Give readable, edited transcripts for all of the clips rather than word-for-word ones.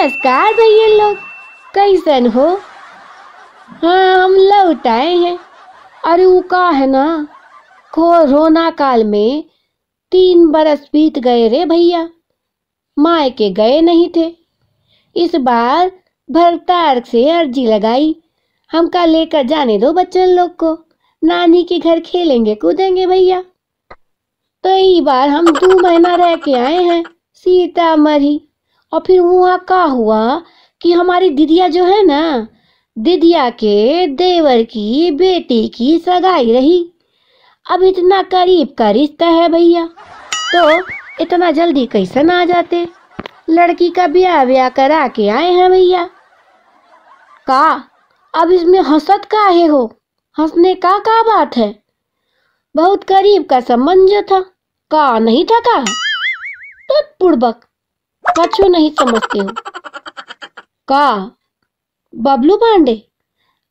नमस्कार भैया लोग, कैसन हो? हाँ, हम लौट आए हैं। अरे वो का है ना, कोरोना काल में 3 बरस बीत गए रे भैया, मायके गए नहीं थे। इस बार भरतार से अर्जी लगाई, हमका लेकर जाने दो बच्चन लोग को, नानी के घर खेलेंगे कूदेंगे भैया। तो ई बार हम 2 महीना रह के आए हैं सीतामढ़ी। और फिर वहाँ का हुआ कि हमारी दीदिया जो है ना, दीदिया के देवर की बेटी की सगाई रही। अब इतना करीब का रिश्ता है भैया, तो इतना जल्दी कैसे ना आ जाते। लड़की का ब्याह करा के आए हैं भैया। का अब इसमें हंसत काहे हो? हंसने का बात है? बहुत करीब का संबंध जो था, का नहीं था का? तो पुड़बक कछु नहीं समझते हो का? बबलू पांडे?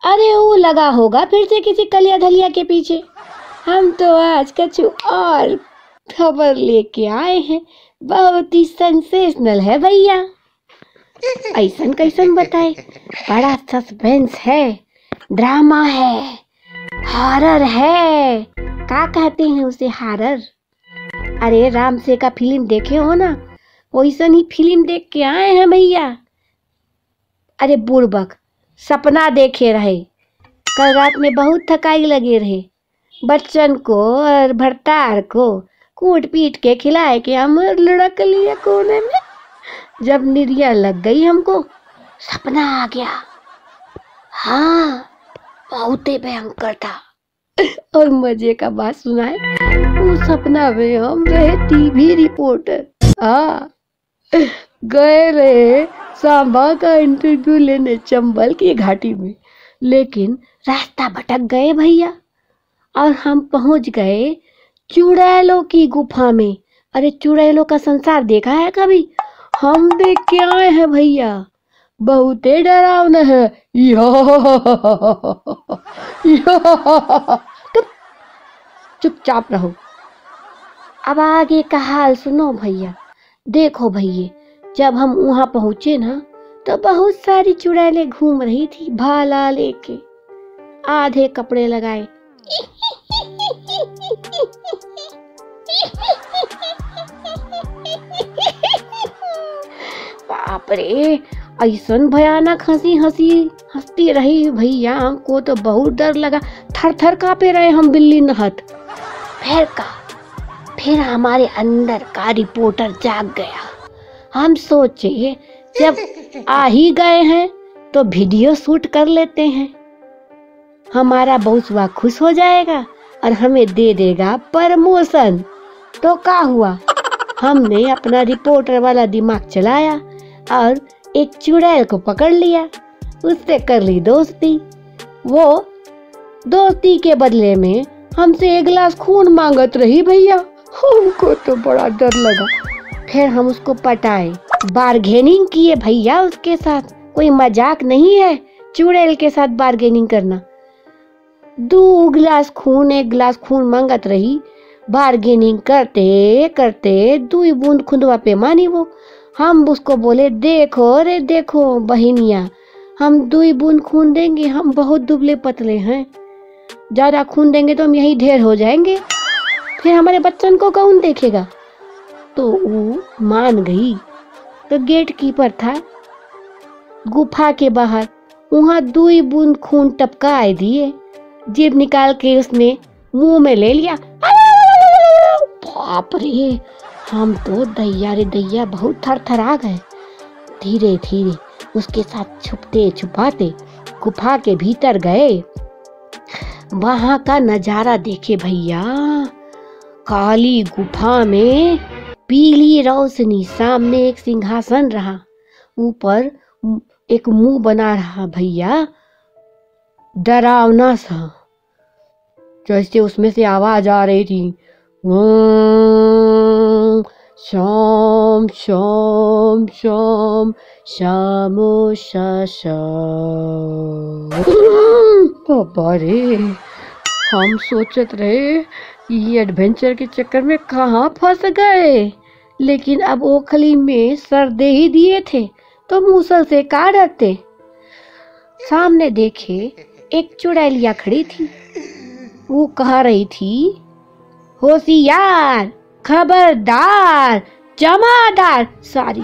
अरे वो लगा होगा फिर से किसी कलिया धलिया के पीछे। हम तो आज कछु और खबर लेके आए हैं, बहुत ही सेंसेशनल है भैया। ऐसन कैसन बताए? बड़ा सस्पेंस है, ड्रामा है, हॉरर है। क्या कहते हैं उसे, हॉरर? अरे राम से का फिल्म देखे हो ना, वैसन ही फिल्म देख के आए हैं भैया। अरे बुड़बक, सपना देखे रहे, कल रात में बहुत थकाई लगे रहे। बच्चन को और भरतार को कूट पीट के खिलाए के हम लुढ़क लिए कोने में। जब निर्या लग गई हमको, सपना आ गया। हाँ, बहुत ही भयंकर था। और मजे का बात सुनाए, वो सपना में हम रहे टीवी रिपोर्टर। हाँ, गए रहे सांबा का इंटरव्यू लेने चंबल की घाटी में, लेकिन रास्ता भटक गए भैया और हम पहुंच गए चुड़ैलों की गुफा में। अरे चुड़ैलों का संसार देखा है कभी? हम देख के आए हैं भैया, बहुत ही डरावना है। चुपचाप रहो। अब आगे का हाल सुनो भैया। देखो भैया, जब हम वहां पहुंचे ना, तो बहुत सारी चुड़ैलें घूम रही थी भाला लेके, आधे कपड़े लगाए। बाप रे, ऐसन भयानक हंसती रही भैया, हमको तो बहुत डर लगा, थर थर कांपे रहे हम बिल्ली नहत। फिर हमारे अंदर का रिपोर्टर जाग गया। हम सोचे जब आ ही गए हैं तो वीडियो शूट कर लेते हैं, हमारा बॉसवा खुश हो जाएगा और हमें दे देगा प्रमोशन। तो क्या हुआ, हमने अपना रिपोर्टर वाला दिमाग चलाया और एक चुड़ैल को पकड़ लिया, उससे कर ली दोस्ती। वो दोस्ती के बदले में हमसे 1 गिलास खून मांगत रही भैया। हमको तो बड़ा डर लगा। फिर हम उसको पटाए, बार्गेनिंग किए भैया उसके साथ। कोई मजाक नहीं है चुड़ैल के साथ बार्गेनिंग करना। 2 गिलास खून 1 गिलास खून मांगत रही, बार्गेनिंग करते करते 2 बूंद खुंदवा पे मानी वो। हम उसको बोले, देखो रे देखो बहिनिया, हम 2 बूंद खून देंगे, हम बहुत दुबले पतले हैं, ज्यादा खून देंगे तो हम यही ढेर हो जाएंगे, फिर हमारे बच्चन को कौन देखेगा? तो वो मान गई। तो गेट कीपर था गुफा के बाहर, वहां 2 बूंद खून टपकाए दिए, जीभ निकाल के उसने मुंह में ले लिया। बाप रे, हम तो दैया रे दैया बहुत थरथरा गए। धीरे धीरे उसके साथ छुपते छुपाते गुफा के भीतर गए। वहां का नजारा देखे भैया, काली गुफा में पीली रोशनी, सामने एक सिंहासन रहा, ऊपर एक मुंह बना रहा भैया, डरावना सा, जैसे उसमें से आवाज आ रही थी, शाम शाम शाम शामो शाम। बाबा रे, हम सोचत रहे ये एडवेंचर के चक्कर में कहाँ फंस गए, लेकिन अब ओखली में सर दे ही दिए थे तो मूसल से का डरते। सामने देखे एक चुड़ैलिया खड़ी थी। वो कह रही थी, होशियार, खबरदार, जमादार, सारी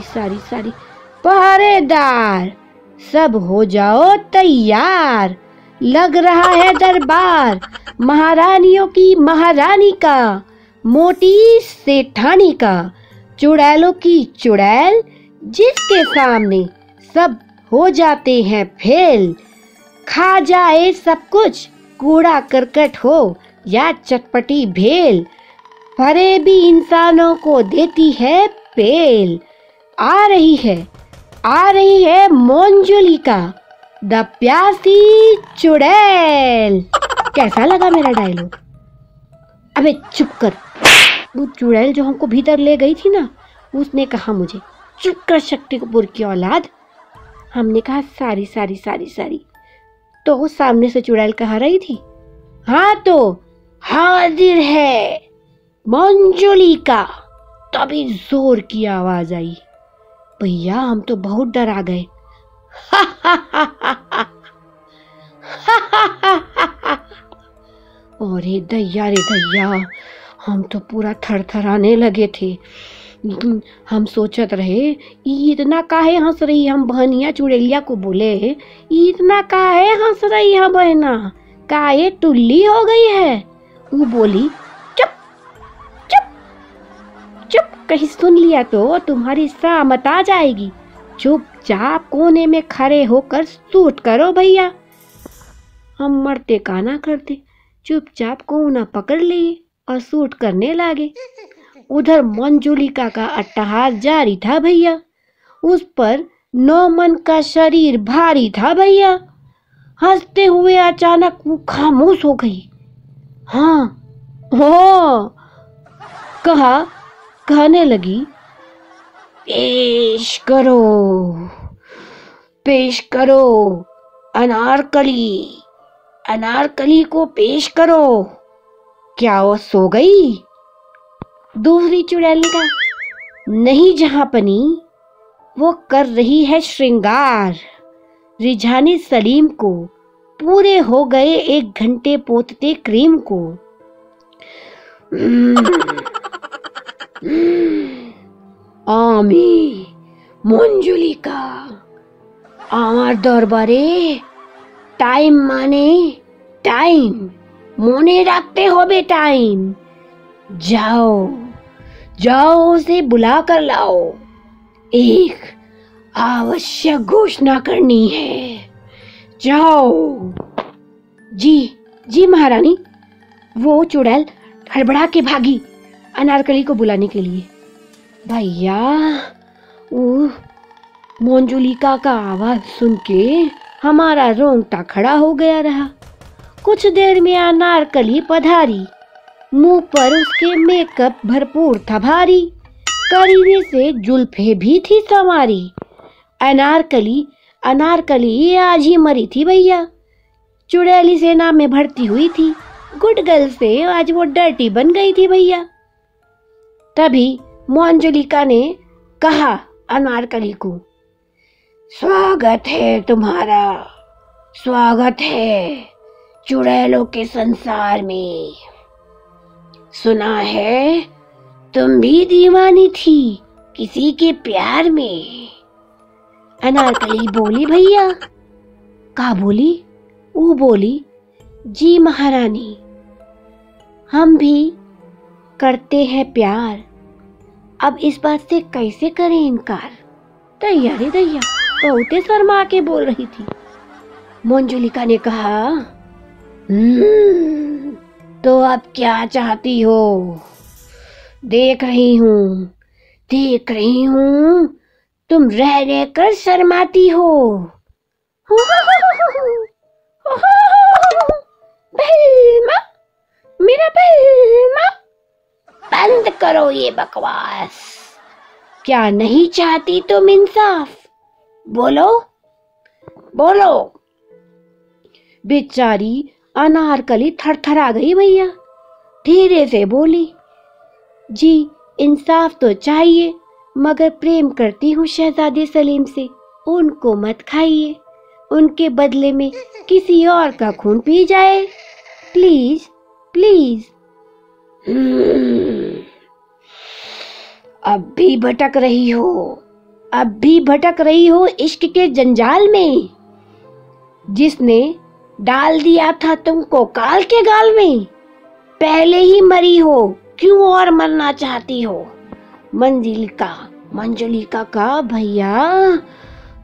पहरेदार, सब हो जाओ तैयार, लग रहा है दरबार महारानियों की महारानी का, मोटी सेठानी का, चुड़ैलों की चुड़ैल, जिसके सामने सब हो जाते हैं फेल। खा जाए सब कुछ, कूड़ा करकट हो या चटपटी भेल, फरे भी इंसानों को देती है पेल। आ रही है मंजुलिका, द प्यासी चुड़ैल। कैसा लगा मेरा डायलॉग? अबे चुप कर। वो चुड़ैल जो हमको भीतर ले गई थी ना, उसने कहा मुझे, चुप कर शक्तिपुर की औलाद। हमने कहा सारी। तो सामने से चुड़ैल कह रही थी, हाँ तो हाजिर है मंजुलिका। तभी जोर की आवाज आई। भैया हम तो बहुत डरा गए। अरे दैया रे दैया, हम तो पूरा थरथराने लगे थे। हम सोचत रहे इतना काहे हंस रही। हम बहनिया चुड़ैलिया को बोले, इतना काहे हंस रही है बहना, काहे टुल्ली हो गई है? वो बोली, चुप चुप चुप, कहीं सुन लिया तो तुम्हारी सामत आ जाएगी। चुपचाप कोने में खड़े होकर शूट करो भैया। हम मरते का ना करते, चुपचाप कोना पकड़ लिए और शूट करने लगे। उधर मंजुलिका का अट्टहास जारी था भैया। उस पर नौमन का शरीर भारी था भैया। हंसते हुए अचानक वो खामोश हो गई। हाँ हो कहने लगी, पेश करो अनारकली को पेश करो। क्या वो सो गई? दूसरी चुड़ैल ने कहा, नहीं जहांपनी, वो कर रही है श्रृंगार। रिझाने सलीम को पूरे हो गए 1 घंटे पोतते क्रीम को। आमी मंजुलिका আমার দরবারে টাইম মানে টাইম, মনে রাখতে হবে টাইम। जाओ उसे बुला कर लाओ, एक आवश्यक घोषणा करनी है। जाओ। जी महारानी। वो चुड़ैल हड़बड़ा के भागी अनारकली को बुलाने के लिए। भैया मंजुलिका का आवाज सुन के हमारा रोंगटा खड़ा हो गया रहा। कुछ देर में अनारकली पधारी। मुंह पर उसके मेकअप भरपूर था भारी, करीने से जुल्फे भी थी संवारी। अनारकली आज ही मरी थी भैया। चुड़ैली सेना में भर्ती हुई थी। गुड गर्ल से आज वो डर्टी बन गई थी भैया। तभी मंजुलिका ने कहा अनारकली को, स्वागत है तुम्हारा, स्वागत है चुड़ैलों के संसार में। सुना है तुम भी दीवानी थी किसी के प्यार में। अनारकली बोली, भैया। का बोली? वो बोली, जी महारानी, हम भी करते हैं प्यार। अब इस बात से कैसे करें इनकार? दैया रे दैया, बहुते शर्मा के बोल रही थी। मंजुलिका ने कहा, तो अब क्या चाहती हो? देख रही हूँ तुम रह कर शर्माती हो। बहलमा, मेरा बहलमा, बंद करो ये बकवास। क्या नहीं चाहती तुम इंसाफ? बोलो। बेचारी अनारकली थरथरा गई भैया। धीरे से बोली, जी इंसाफ तो चाहिए, मगर प्रेम करती हूँ शहजादे सलीम से। उनको मत खाइए, उनके बदले में किसी और का खून पी जाए, प्लीज प्लीज। अब भी भटक रही हो, अब भी भटक रही हो इश्क के जंजाल में। जिसने डाल दिया था तुमको काल के गाल में, पहले ही मरी हो, क्यों और मरना चाहती हो। मंजुलिका का भैया,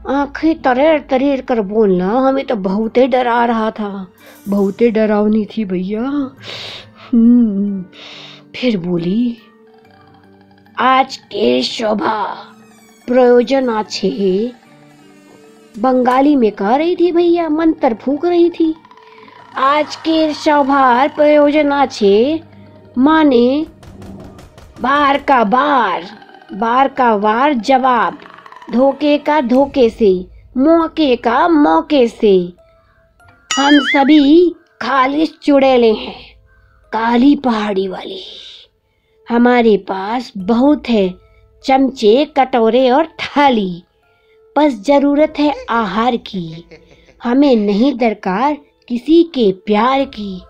आंखें तरेर तरेर कर बोलना, हमें तो बहुत डरा रहा था, बहुत डरावनी थी भैया। फिर बोली, आज के शोभा प्रयोजन आछे, बंगाली में कह रही थी भैया, मंत्र फूंक रही थी। आज के शोभा प्रयोजन आछे माने बार का वार जवाब, धोखे का धोखे से, मौके का मौके से। हम सभी खालिश चुड़ैले हैं, काली पहाड़ी वाली। हमारे पास बहुत है चमचे, कटोरे और थाली, बस जरूरत है आहार की, हमें नहीं दरकार किसी के प्यार की।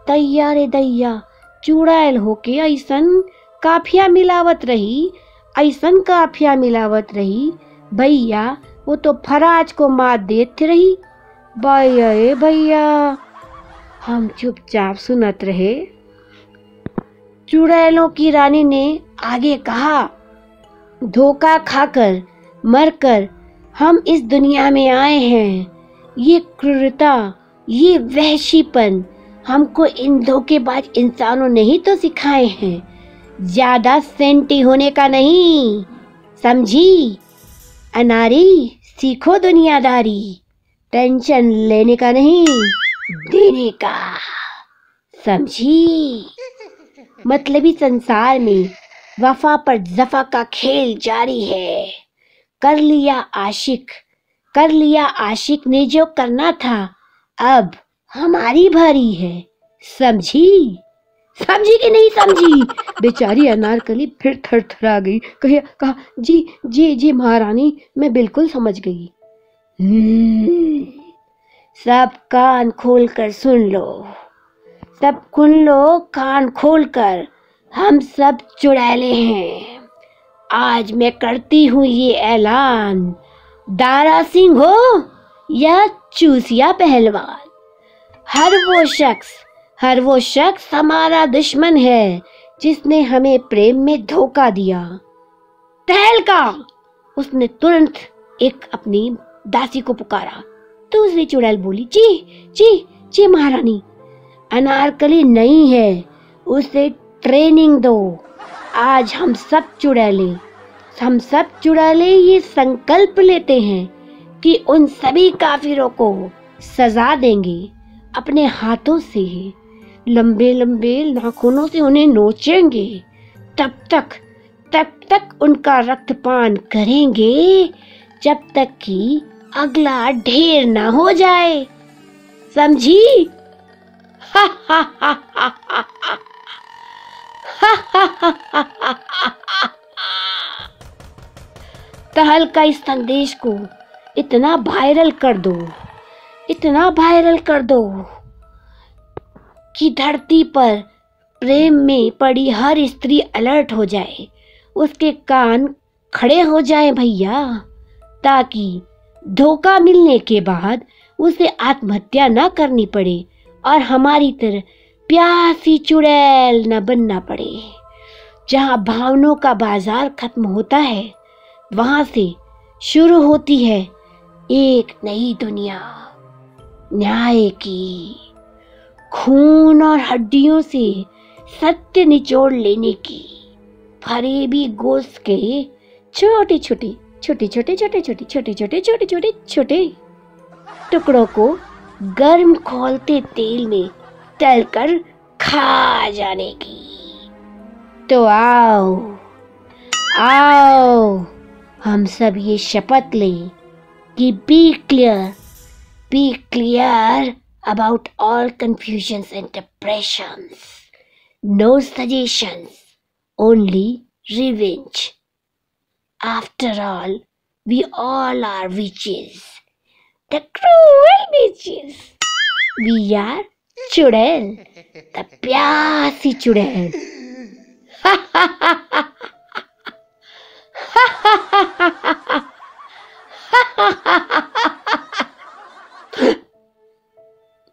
दैया रे दैया, चुड़ैल होके ऐसन काफिया मिलावत रही, ऐसन काफिया मिलावत रही भैया, वो तो फराज को मात देती रही। भैया ए भैया, हम चुपचाप सुनत रहे। चुड़ैलों की रानी ने आगे कहा, धोखा खाकर मरकर हम इस दुनिया में आए हैं। ये क्रूरता, ये वहशीपन हमको इन धोखेबाज इंसानों ने ही तो सिखाए हैं। ज्यादा सेंटी होने का नहीं, समझी अनारी, सीखो दुनियादारी, टेंशन लेने का नहीं, देने का, समझी। मतलबी संसार में वफा पर जफा का खेल जारी है। कर लिया आशिक ने जो करना था, अब हमारी भारी है, समझी कि नहीं समझी। बेचारी अनारकली फिर थरथरा गई, कहा जी महारानी, मैं बिल्कुल समझ गई। सब कान खोल कर सुन लो, सब सुन लो कान खोल कर, हम सब चुड़ैले हैं। आज मैं करती हूँ ये ऐलान, दारा सिंह हो या चूसिया पहलवान, हर वो शख्स हमारा दुश्मन है जिसने हमें प्रेम में धोखा दिया। तहलका, उसने तुरंत एक अपनी दासी को पुकारा। दूसरी चुड़ैल बोली, जी महारानी, अनारकली नहीं है, उसे ट्रेनिंग दो। आज हम सब चुड़ैले ये संकल्प लेते हैं कि उन सभी काफिरों को सजा देंगे, अपने हाथों से, लंबे लंबे नाखूनों से उन्हें नोचेंगे, तब तक उनका रक्तपान करेंगे जब तक कि अगला ढेर ना हो जाए, समझी। तहलका इस संदेश को इतना वायरल कर दो कि धरती पर प्रेम में पड़ी हर स्त्री अलर्ट हो जाए, उसके कान खड़े हो जाए भैया, ताकि धोखा मिलने के बाद उसे आत्महत्या न करनी पड़े और हमारी तरह प्यासी चुड़ैल न बनना पड़े। जहाँ भावनाओं का बाजार खत्म होता है, वहां से शुरू होती है एक नई दुनिया, न्याय की, खून और हड्डियों से सत्य निचोड़ लेने की। फरेबी गोश्त के छोटे छोटे टुकड़ों को गर्म खौलते तेल में तलकर खा जाने की। तो आओ हम सब ये शपथ लें कि be clear about all confusions and depressions. No suggestions, only revenge. After all, We all are witches. The cruel witches. We are चुड़ैल, the प्यासी चुड़ैल.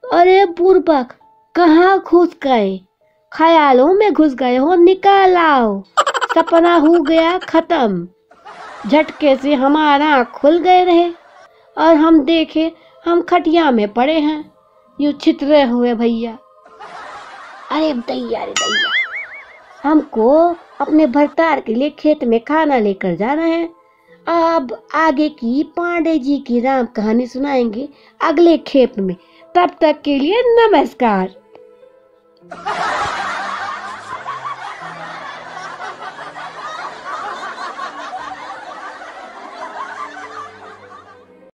अरे बुर्बक, कहाँ घुस गए? ख्यालों में घुस गए हो, निकाल आओ. सपना हो गया खत्म. झटके से हमारा आँख खुल गए रहे और हम देखे हम खटिया में पड़े हैं, यूं छितरे हुए भैया. अरे दैया रे दैया, हमको अपने भरतार के लिए खेत में खाना लेकर जाना है. अब आगे की पांडे जी की राम कहानी सुनाएंगे अगले खेप में. तब तक के लिए नमस्कार.